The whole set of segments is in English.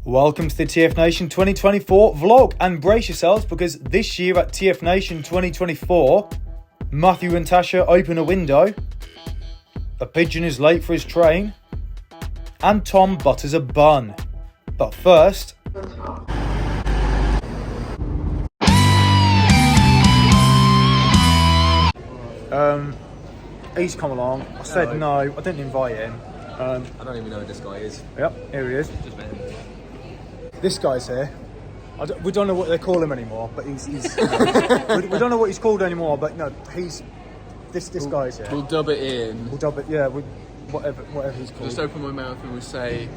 Welcome to the TFNation 2024 vlog, and brace yourselves because this year at TFNation 2024, Matthew and Tasha open a window, a pigeon is late for his train, and Tom butters a bun. But first... he's come along. I said no, I didn't invite him. I don't even know who this guy is. Yep, here he is. Just met him. This guy's here. We don't know what they call him anymore, but he's we don't know what he's called anymore, but no, he's this guy's here. We'll dub it in. We'll dub it, yeah, whatever he's called. Just open my mouth and we'll say...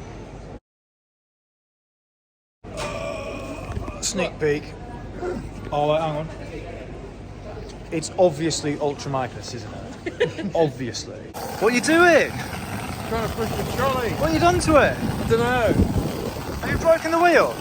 Sneak peek. Oh, wait, hang on. It's obviously Ultra Magnus, isn't it? Obviously. What are you doing? Trying to push the trolley. What have you done to it? I don't know. Have you broken the wheel?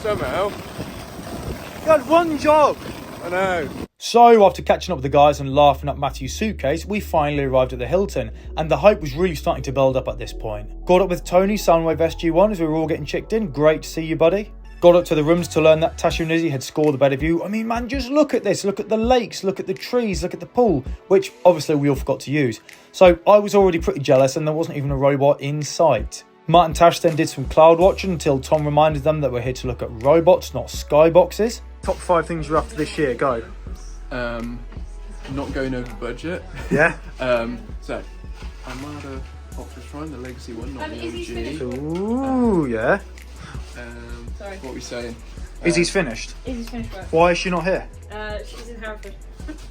Somehow. You had one job. I know. So, after catching up with the guys and laughing at Matthew's suitcase, we finally arrived at the Hilton, and the hype was really starting to build up at this point. Caught up with Tony, Soundwave SG1, as we were all getting checked in. Great to see you, buddy. Got up to the rooms to learn that Tasha and Izzy had scored the better view. I mean, man, just look at this. Look at the lakes, look at the trees, look at the pool, which obviously we all forgot to use. So I was already pretty jealous, and there wasn't even a robot in sight. Matt and Tash then did some cloud watching until Tom reminded them that we're here to look at robots, not skyboxes. Top 5 things you're after this year, go. Not going over budget. Yeah? So, Armada Optimus Prime, the legacy one, not the OG. Ooh, yeah. Sorry. What are we saying? Izzy's finished. Izzy's finished work. Why is she not here? She's in Hereford.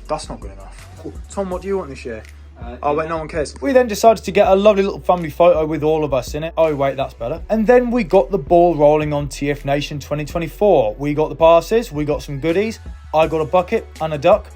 That's not good enough. Tom, what do you want this year? Oh wait, no one cares. We then decided to get a lovely little family photo with all of us in it. Oh wait, that's better. And then we got the ball rolling on TFNation 2024. We got the passes, we got some goodies. I got a bucket and a duck,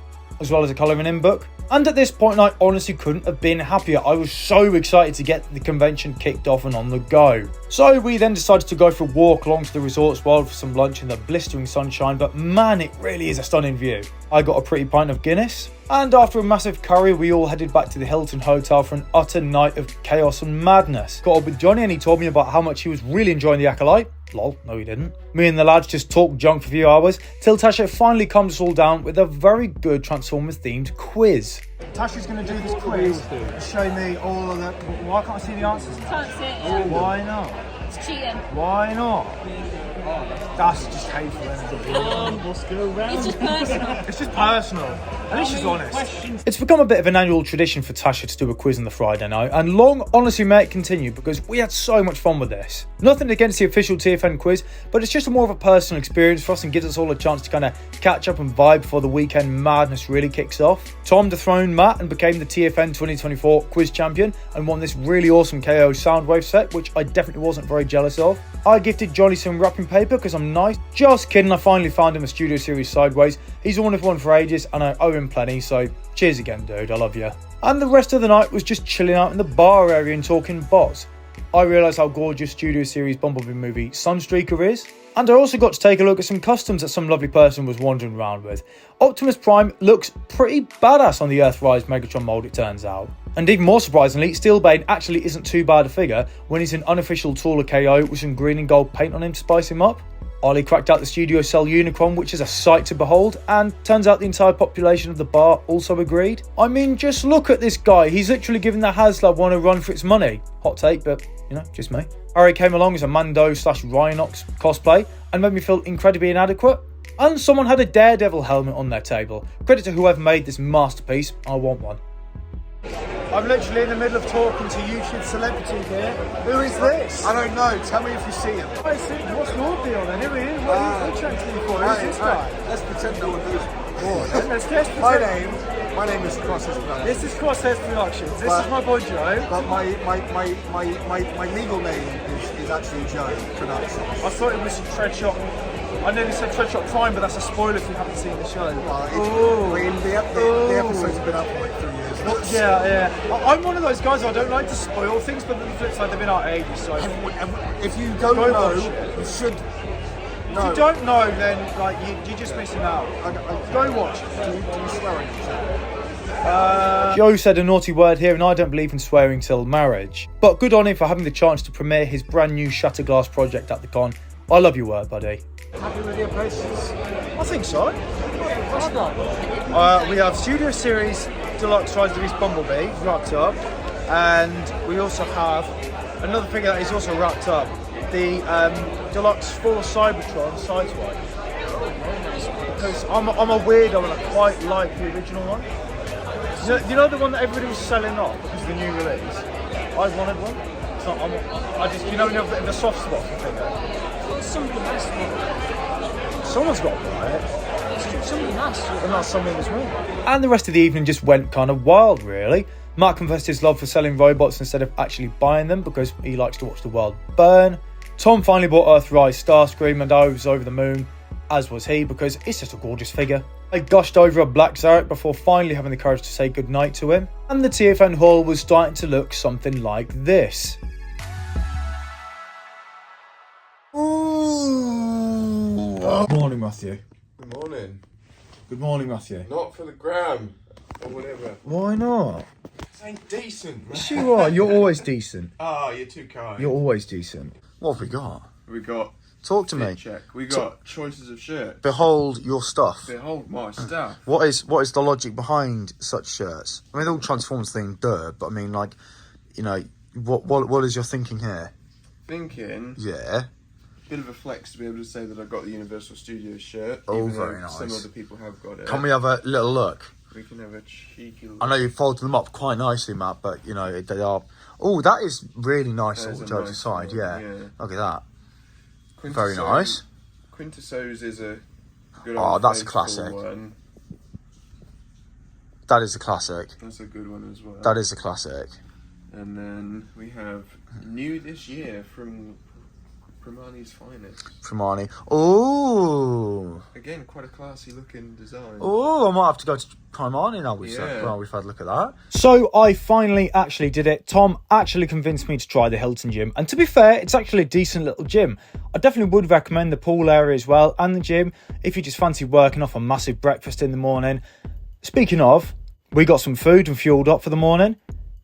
as well as a colouring in book. And at this point, I honestly couldn't have been happier. I was so excited to get the convention kicked off and on the go. So we then decided to go for a walk along to the resort's world for some lunch in the blistering sunshine, but man, it really is a stunning view. I got a pretty pint of Guinness, and after a massive curry, we all headed back to the Hilton Hotel for an utter night of chaos and madness. Got up with Johnny and he told me about how much he was really enjoying the Acolyte. Lol, no he didn't. Me and the lads just talked junk for a few hours, till Tasha finally calmed us all down with a very good Transformers themed quiz. Tasha's going to do this quiz and show me all of the... Why can't I see the answers? Can't see it, yeah. Why not? It's cheating. Why not? That's just hateful, isn't it? Let's go round. It's just personal. It's just personal. At least she's honest. It's become a bit of an annual tradition for Tasha to do a quiz on the Friday night, and long honestly may it continue because we had so much fun with this. Nothing against the official TFN quiz, but it's just more of a personal experience for us and gives us all a chance to kind of catch up and vibe before the weekend madness really kicks off. Tom dethroned Matt and became the TFN 2024 quiz champion and won this really awesome KO Soundwave set, which I definitely wasn't very jealous of. I gifted Johnny some wrapping paper because I'm nice. Just kidding, I finally found him a Studio Series Sideways. He's the one I've won for ages and I owe him plenty, so cheers again, dude, I love you. And the rest of the night was just chilling out in the bar area and talking bots. I realised how gorgeous Studio Series Bumblebee movie Sunstreaker is. And I also got to take a look at some customs that some lovely person was wandering around with. Optimus Prime looks pretty badass on the Earthrise Megatron mould, it turns out. And even more surprisingly, Steelbane actually isn't too bad a figure when he's an unofficial Taller KO with some green and gold paint on him to spice him up. Ollie cracked out the Studio Cell Unicron, which is a sight to behold, and turns out the entire population of the bar also agreed. I mean, just look at this guy, he's literally giving the HasLab one a run for its money. Hot take, but, you know, just me. Harry came along as a Mando/Rhinox cosplay and made me feel incredibly inadequate. And someone had a Daredevil helmet on their table. Credit to whoever made this masterpiece, I want one. I'm literally in the middle of talking to YouTube celebrity here. Who is this? I don't know. Tell me if you see him. What's your deal then? Who are you? What are you chatting to me for? Who's this guy? Let's pretend no one knows. Let's guess. My name is Crosses Productions. This is Crosses Productions. This is my boy Joe. But my legal name is actually Joe Productions. I thought it was Treadshot. I nearly said Treadshot Prime, but that's a spoiler if you haven't seen the show. Well, the episodes have been up for like 3 years. Yeah. I'm one of those guys, I don't like to spoil things, but on the flip side, they've been out ages, so... If you don't know, you should know. If you don't know, then like you're just missing out. Go watch. Do you swear on it? Joe said a naughty word here, and I don't believe in swearing till marriage. But good on him for having the chance to premiere his brand new Shatterglass project at the con. I love your work, buddy. Happy with your places? I think so. We have Studio Series Deluxe Rise of the Beast Bumblebee wrapped up, and we also have another figure that is also wrapped up, the Deluxe Full Cybertron Sideswipe. Because I'm a weirdo and I quite like the original one. You know the one that everybody was selling off because of the new release? I wanted one. So I just, you know, the soft spot for the figure. Somebody has to. Someone's got to buy it. Somebody has to. And that's something that's wrong. And the rest of the evening just went kind of wild, really. Matt confessed his love for selling robots instead of actually buying them because he likes to watch the world burn. Tom finally bought Earthrise Starscream, and I was over the moon, as was he, because it's just a gorgeous figure. I gushed over a black Zarek before finally having the courage to say goodnight to him. And the TFN hall was starting to look something like this. Good morning, Matthew. Good morning. Good morning, Matthew. Not for the gram or whatever. Why not? This ain't decent, man. Yes, you are. You're always decent. Oh, you're too kind. You're always decent. What have we got? We got Talk to me. check. We got choices of shirts. Behold your stuff. Behold my stuff. What is the logic behind such shirts? I mean, they're all Transformers themed, but I mean, like, you know, what is your thinking here? Thinking. Yeah. Bit of a flex to be able to say that I got the Universal Studios shirt. Oh, even very though nice. Some other people have got it. Can we have a little look? We can have a cheeky look. I know you folded them up quite nicely, Matt, but you know they are. Oh, that is really nice. That is Sort a of nice side, one, yeah. yeah. Look at that. Quintusos- Very nice. Quintusos is a good Oh, old that's a faithful classic. one. That is a classic. That's a good one as well. That is a classic. And then we have new this year from Primani's Finest. Primani. Oh. Again, quite a classy looking design. Oh, I might have to go to Primani now. We've had a look at that. So I finally actually did it. Tom actually convinced me to try the Hilton gym. And to be fair, it's actually a decent little gym. I definitely would recommend the pool area as well and the gym if you just fancy working off a massive breakfast in the morning. Speaking of, we got some food and fueled up for the morning.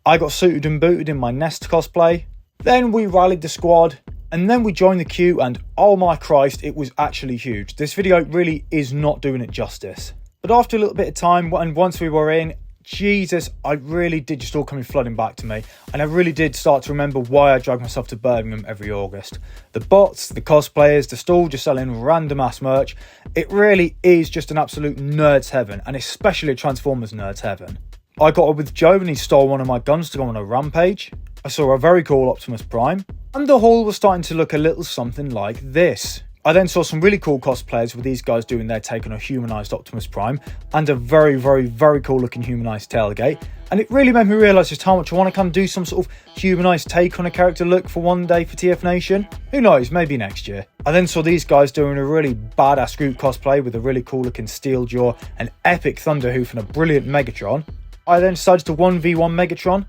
I got suited and booted in my Nest cosplay. Then we rallied the squad. And then we joined the queue, and oh my Christ, it was actually huge. This video really is not doing it justice. But after a little bit of time, and once we were in, Jesus, I really did just all come flooding back to me. And I really did start to remember why I dragged myself to Birmingham every August. The bots, the cosplayers, the stall just selling random ass merch. It really is just an absolute nerd's heaven, and especially Transformers nerd's heaven. I got up with Joe and he stole one of my guns to go on a rampage. I saw a very cool Optimus Prime. And the hall was starting to look a little something like this. I then saw some really cool cosplayers with these guys doing their take on a humanised Optimus Prime and a very, very, very cool looking humanised tailgate. And it really made me realise just how much I want to come do some sort of humanised take on a character look for one day for TFNation. Who knows, maybe next year. I then saw these guys doing a really badass Groot cosplay with a really cool looking steel jaw, an epic Thunderhoof and a brilliant Megatron. I then decided to 1v1 Megatron.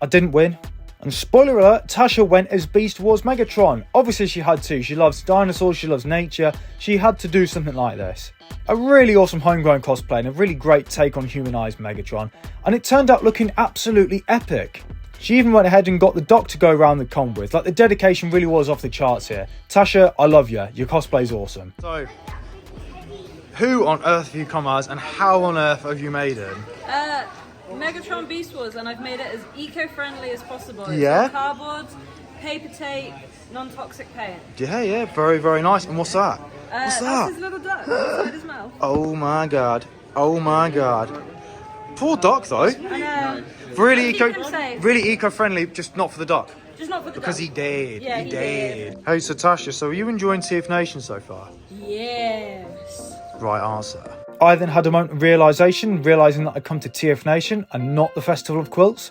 I didn't win. And spoiler alert, Tasha went as Beast Wars Megatron. Obviously she had to. She loves dinosaurs, she loves nature. She had to do something like this. A really awesome homegrown cosplay and a really great take on humanised Megatron. And it turned out looking absolutely epic. She even went ahead and got the doc to go around the con with. Like, the dedication really was off the charts here. Tasha, I love you. Your cosplay's awesome. So, who on earth have you come as and how on earth have you made him? Megatron Beast Wars, and I've made it as eco-friendly as possible. It's Yeah? cardboard, paper tape, non-toxic paint. Yeah, very, very nice. And what's that? What's That's that? his little duck inside his mouth. Oh my god. Oh my god. Poor duck though. And Really keep him safe. really eco-friendly, just not for the duck. just not for the Because duck. he did. Yeah, he did. Hey, so Tasha, so are you enjoying TFNation so far? Yes. Right answer. I then had a moment of realisation, realising that I'd come to TFNation and not the Festival of Quilts.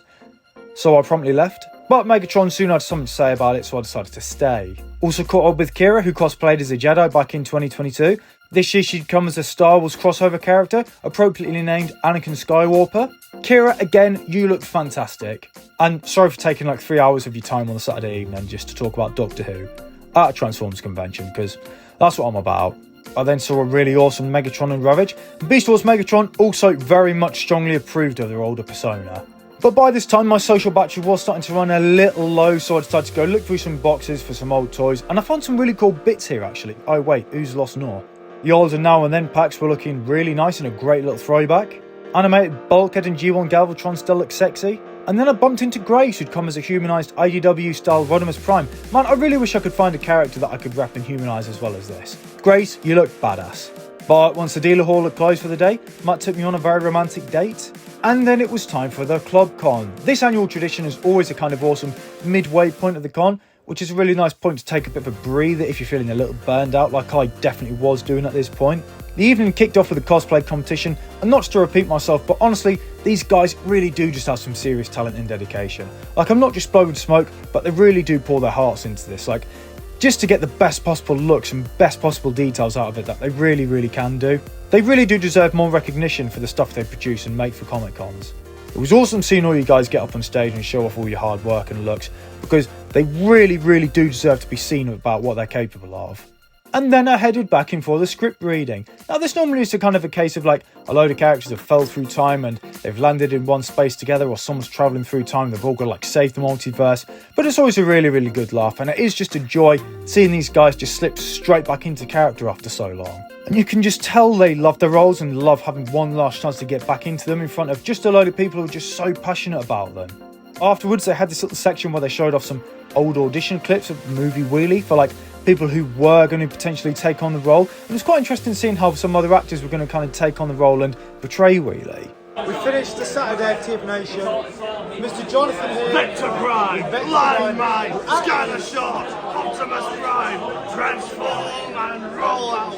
So I promptly left. But Megatron soon had something to say about it, so I decided to stay. Also caught up with Kira, who cosplayed as a Jedi back in 2022. This year she'd come as a Star Wars crossover character, appropriately named Anakin Skywalker. Kira, again, you looked fantastic. And sorry for taking like 3 hours of your time on a Saturday evening just to talk about Doctor Who at a Transformers convention, because that's what I'm about. I then saw a really awesome Megatron and Ravage. Beast Wars Megatron also very much strongly approved of their older persona. But by this time my social battery was starting to run a little low, so I decided to go look through some boxes for some old toys, and I found some really cool bits here actually. Oh wait, who's lost Nor? The old and now and then packs were looking really nice and a great little throwback. Animated Bulkhead and G1 Galvatron still look sexy. And then I bumped into Grace, who'd come as a humanised IDW style Rodimus Prime. Man, I really wish I could find a character that I could wrap and humanise as well as this. Grace, you look badass. But once the dealer hall had closed for the day, Matt took me on a very romantic date. And then it was time for the Club Con. This annual tradition is always a kind of awesome midway point of the con, which is a really nice point to take a bit of a breather if you're feeling a little burned out, like I definitely was doing at this point. The evening kicked off with a cosplay competition, and not to repeat myself, but honestly, these guys really do just have some serious talent and dedication. Like, I'm not just blowing smoke, but they really do pour their hearts into this, like, just to get the best possible looks and best possible details out of it that they really can do. They really do deserve more recognition for the stuff they produce and make for Comic Cons. It was awesome seeing all you guys get up on stage and show off all your hard work and looks, because they really do deserve to be seen about what they're capable of. And then I headed back in for the script reading. Now this normally is a kind of a case of like a load of characters have fell through time and they've landed in one space together, or someone's travelling through time, they've all got to like save the multiverse. But it's always a really good laugh, and it is just a joy seeing these guys just slip straight back into character after so long. And you can just tell they love their roles and love having one last chance to get back into them in front of just a load of people who are just so passionate about them. Afterwards they had this little section where they showed off some old audition clips of the movie Wheelie for like people who were going to potentially take on the role. And it was quite interesting seeing how some other actors were going to kind of take on the role and portray Wheelie. We finished the Saturday of TFNation. Mr. Jonathan here. Vector Prime, Landmine, Scanner Shot, Optimus Prime, Transform and Roll Out.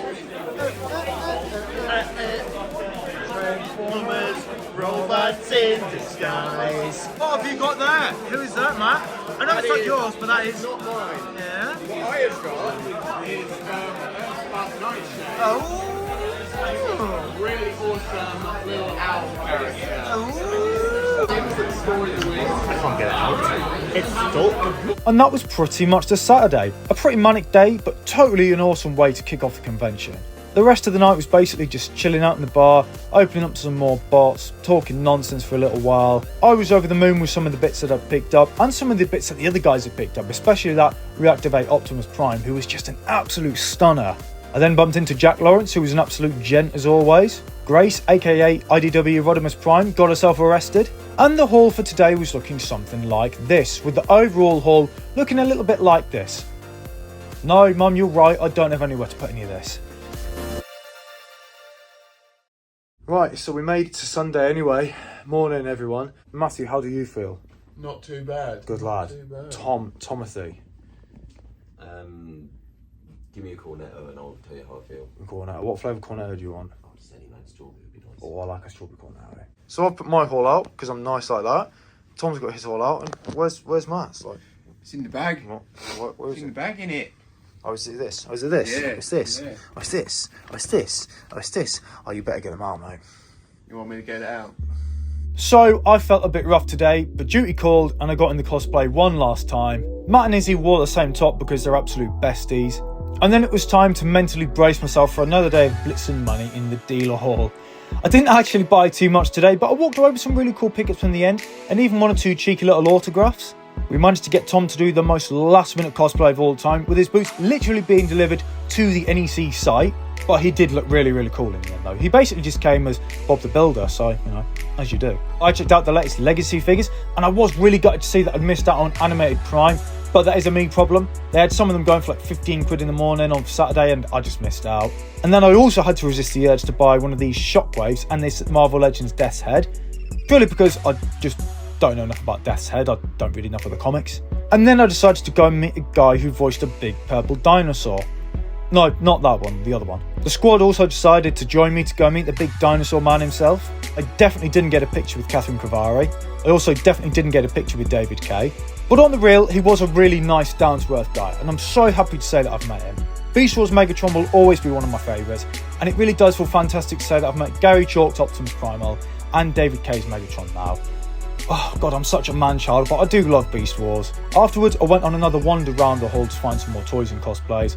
Transformers, robots in disguise. What have you got there? Who is that, Matt? I know it's not yours, but that is Not mine. Yeah. What I have got is Earthbound Nightshade. Oh. Really awesome little owl character. I can't get it out. It's stuck. And that was pretty much the Saturday. A pretty manic day, but totally an awesome way to kick off the convention. The rest of the night was basically just chilling out in the bar, opening up some more bots, talking nonsense for a little while. I was over the moon with some of the bits that I'd picked up, and some of the bits that the other guys had picked up, especially that Reactivate Optimus Prime, who was just an absolute stunner. I then bumped into Jack Lawrence, who was an absolute gent as always. Grace, aka IDW Rodimus Prime, got herself arrested. And the haul for today was looking something like this, with the overall haul looking a little bit like this. No, Mum, you're right, I don't have anywhere to put any of this. Right, so we made it to Sunday anyway. Morning, everyone. Matthew, how do you feel? Not too bad. Good lad. Not too bad. Timothy. Give me a cornetto and I'll tell you how I feel. Cornetto. What flavour cornetto do you want? Oh, just any man, strawberry would be nice. Oh, I like a strawberry cornetto. So I've put my haul out because I'm nice like that. Tom's got his haul out, and where's Matt's? Like, It's in the bag. where It's is in the it? bag, innit? Oh, is it this? Oh, is it this? Yeah, It's this. yeah. Oh, it's this. Oh, it's this. Oh, it's this. Oh, you better get them out, mate. You want me to get it out? So I felt a bit rough today, but duty called and I got in the cosplay one last time. Matt and Izzy wore the same top because they're absolute besties. And then it was time to mentally brace myself for another day of blitzing money in the dealer hall. I didn't actually buy too much today, but I walked away with some really cool pickups in the end, and even one or two cheeky little autographs. We managed to get Tom to do the most last minute cosplay of all time, with his boots literally being delivered to the NEC site. But he did look really cool in the end though. He basically just came as Bob the Builder, so, you know, as you do. I checked out the latest Legacy figures, and I was really gutted to see that I'd missed out on Animated Prime, but that is a me problem. They had some of them going for like 15 quid in the morning on Saturday, and I just missed out. And then I also had to resist the urge to buy one of these Shockwaves and this Marvel Legends Death's Head, purely because I just don't know enough about Death's Head. I don't read enough of the comics. And then I decided to go and meet a guy who voiced a big purple dinosaur. No, not that one, the other one. The squad also decided to join me to go meet the big dinosaur man himself. I definitely didn't get a picture with Catherine Cravare. I also definitely didn't get a picture with David Kay. But on the real, he was a really nice, down-to-earth guy, and I'm so happy to say that I've met him. Beast Wars Megatron will always be one of my favourites, and it really does feel fantastic to say that I've met Gary Chalk's Optimus Primal and David Kay's Megatron now. Oh god, I'm such a man-child, but I do love Beast Wars. Afterwards, I went on another wander round the hall to find some more toys and cosplays.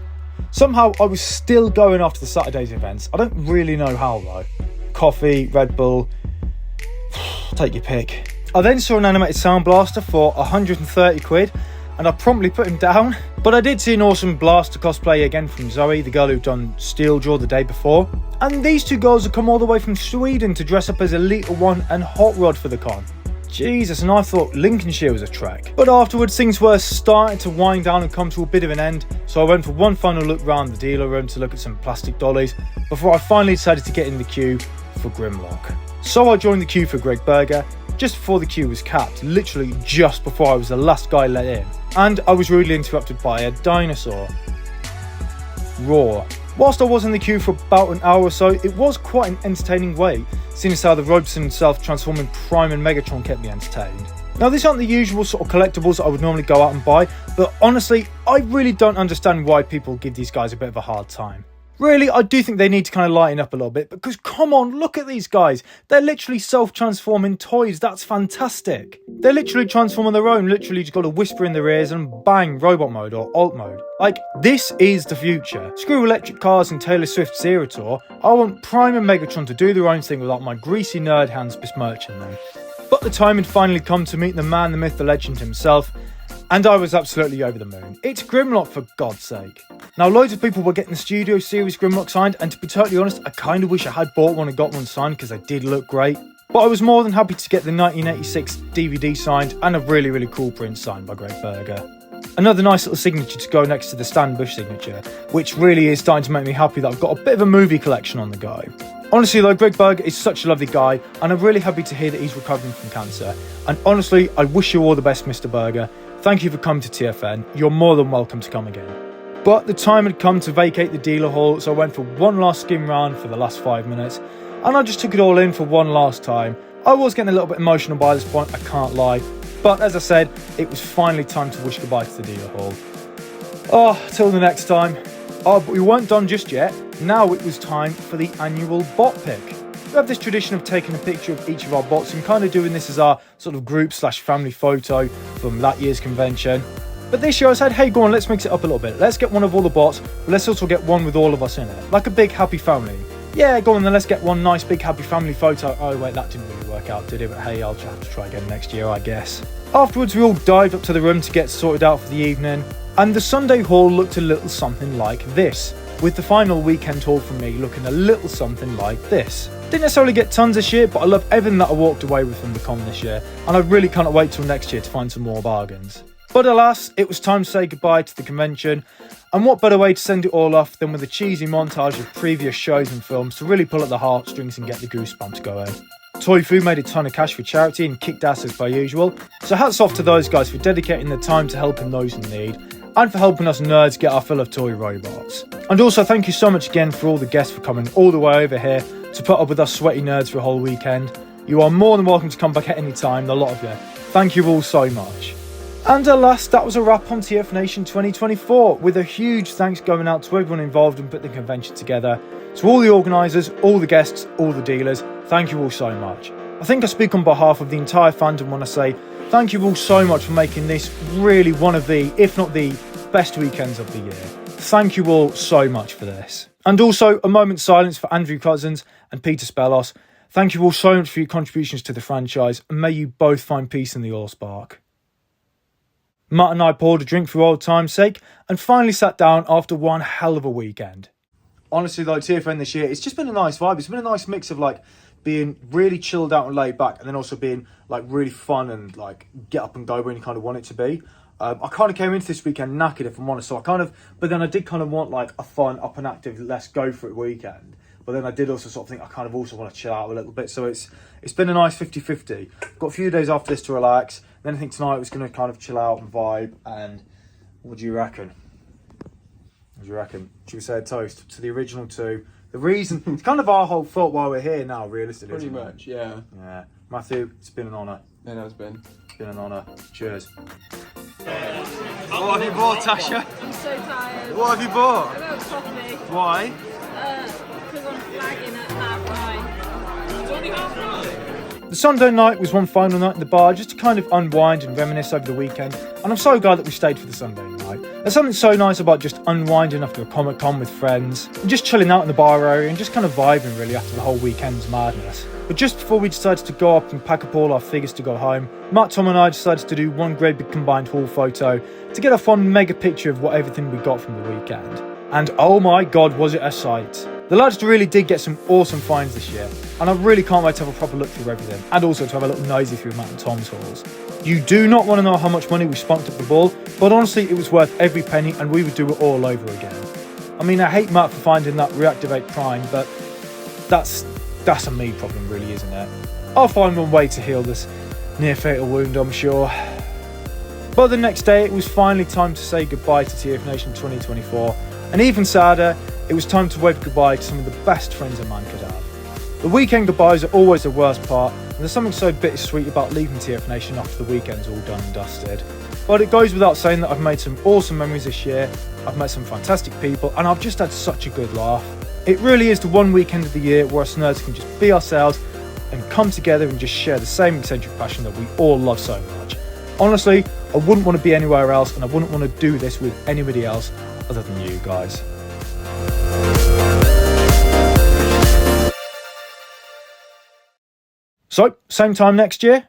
Somehow I was still going after the Saturday's events. I don't really know how though. Coffee, Red Bull, take your pick. I then saw an animated Sound Blaster for 130 quid and I promptly put him down. But I did see an awesome Blaster cosplay again from Zoe, the girl who'd done Steeljaw the day before. And these two girls had come all the way from Sweden to dress up as Elite One and Hot Rod for the con. Jesus, and I thought Lincolnshire was a trek. But afterwards things were starting to wind down and come to a bit of an end, so I went for one final look round the dealer room to look at some plastic dollies before I finally decided to get in the queue for Grimlock. So I joined the queue for Greg Berger just before the queue was capped, literally just before I was the last guy let in, and I was rudely interrupted by a dinosaur. Roar. Whilst I was in the queue for about an hour or so, it was quite an entertaining wait, seeing as how the Robeson himself transforming Prime and Megatron kept me entertained. Now these aren't the usual sort of collectibles that I would normally go out and buy, but honestly, I really don't understand why people give these guys a bit of a hard time. Really, I do think they need to kind of lighten up a little bit, because come on, look at these guys. They're literally self-transforming toys. That's fantastic. They literally transform on their own. Literally just got to whisper in their ears and bang, robot mode or alt mode. Like, this is the future. Screw electric cars and Taylor Swift's Era Tour. I want Prime and Megatron to do their own thing without my greasy nerd hands besmirching them. But the time had finally come to meet the man, the myth, the legend himself, and I was absolutely over the moon. It's Grimlock, for God's sake. Now, loads of people were getting the Studio Series Grimlock signed, and to be totally honest, I kind of wish I had bought one and got one signed because they did look great. But I was more than happy to get the 1986 DVD signed and a really, really cool print signed by Greg Berger. Another nice little signature to go next to the Stan Bush signature, which really is starting to make me happy that I've got a bit of a movie collection on the go. Honestly though, Greg Berger is such a lovely guy, and I'm really happy to hear that he's recovering from cancer. And honestly, I wish you all the best, Mr. Berger. Thank you for coming to TFN. You're more than welcome to come again. But the time had come to vacate the dealer hall, so I went for one last skim round for the last 5 minutes, and I just took it all in for one last time. I was getting a little bit emotional by this point, I can't lie, but as I said, it was finally time to wish goodbye to the dealer hall. Oh, till the next time. Oh, but we weren't done just yet. Now it was time for the annual bot pick. We have this tradition of taking a picture of each of our bots and kind of doing this as our sort of group/family photo from that year's convention. But this year I said, hey, go on, let's mix it up a little bit. Let's get one of all the bots, but let's also get one with all of us in it. Like a big happy family. Yeah, go on then, let's get one nice big happy family photo. Oh wait, that didn't really work out, did it? But hey, I'll have to try again next year, I guess. Afterwards, we all dived up to the room to get sorted out for the evening. And the Sunday haul looked a little something like this, with the final weekend haul from me looking a little something like this. Didn't necessarily get tons of shit, but I love everything that I walked away with from the con this year, and I really can't wait till next year to find some more bargains. But alas, it was time to say goodbye to the convention, and what better way to send it all off than with a cheesy montage of previous shows and films to really pull at the heartstrings and get the goosebumps going. Toy Fu made a ton of cash for charity and kicked ass as per usual, so hats off to those guys for dedicating their time to helping those in need, and for helping us nerds get our fill of toy robots. And also thank you so much again for all the guests for coming all the way over here to put up with us sweaty nerds for a whole weekend. You are more than welcome to come back at any time, the lot of you. Thank you all so much. And alas, that was a wrap on TFNation 2024, with a huge thanks going out to everyone involved in putting the convention together. To all the organisers, all the guests, all the dealers, thank you all so much. I think I speak on behalf of the entire fandom when I say thank you all so much for making this really one of the, if not the, best weekends of the year. Thank you all so much for this. And also a moment's silence for Andrew Cousins and Peter Spellos. Thank you all so much for your contributions to the franchise, and may you both find peace in the Allspark. Matt and I poured a drink for old time's sake and finally sat down after one hell of a weekend. Honestly though, TFN this year, it's just been a nice vibe. It's been a nice mix of like being really chilled out and laid back, and then also being like really fun and like get up and go when you kind of want it to be. I kind of came into this weekend knackered, if I'm honest, so but then I did kind of want like a fun, up and active, let's go for it weekend. But then I did also sort of think I kind of also want to chill out a little bit, so it's been a nice 50-50. Got a few days after this to relax, then I think tonight was going to kind of chill out and vibe, and what do you reckon? What do you reckon? Should we say a toast to the original two? The reason, it's kind of our whole fault why we're here now, realistically. Pretty much, yeah. Yeah. Matthew, it's been an honour. It has been. It's been an honour. Cheers. What have you bought, Tasha? I'm so tired. What have you bought? I got coffee. Why? Because I'm flagging at half nine. It's only half nine. The Sunday night was one final night in the bar just to kind of unwind and reminisce over the weekend, and I'm so glad that we stayed for the Sunday night. There's something so nice about just unwinding after a Comic Con with friends, and just chilling out in the bar area and just kind of vibing really after the whole weekend's madness. But just before we decided to go up and pack up all our figures to go home, Matt, Tom and I decided to do one great big combined haul photo to get a fun mega picture of what everything we got from the weekend. And oh my god, was it a sight. The lads really did get some awesome finds this year, and I really can't wait to have a proper look through everything, and also to have a little nosy through Matt and Tom's hauls. You do not want to know how much money we spunked up the ball, but honestly it was worth every penny and we would do it all over again. I mean, I hate Matt for finding that reactivate prime, but that's a me problem really, isn't it? I'll find one way to heal this near fatal wound, I'm sure. But the next day it was finally time to say goodbye to TFNation 2024, and even sadder, it was time to wave goodbye to some of the best friends a man could have. The weekend goodbyes are always the worst part, and there's something so bittersweet about leaving TFNation after the weekend's all done and dusted. But it goes without saying that I've made some awesome memories this year, I've met some fantastic people, and I've just had such a good laugh. It really is the one weekend of the year where us nerds can just be ourselves and come together and just share the same eccentric passion that we all love so much. Honestly, I wouldn't want to be anywhere else, and I wouldn't want to do this with anybody else other than you guys. So, same time next year,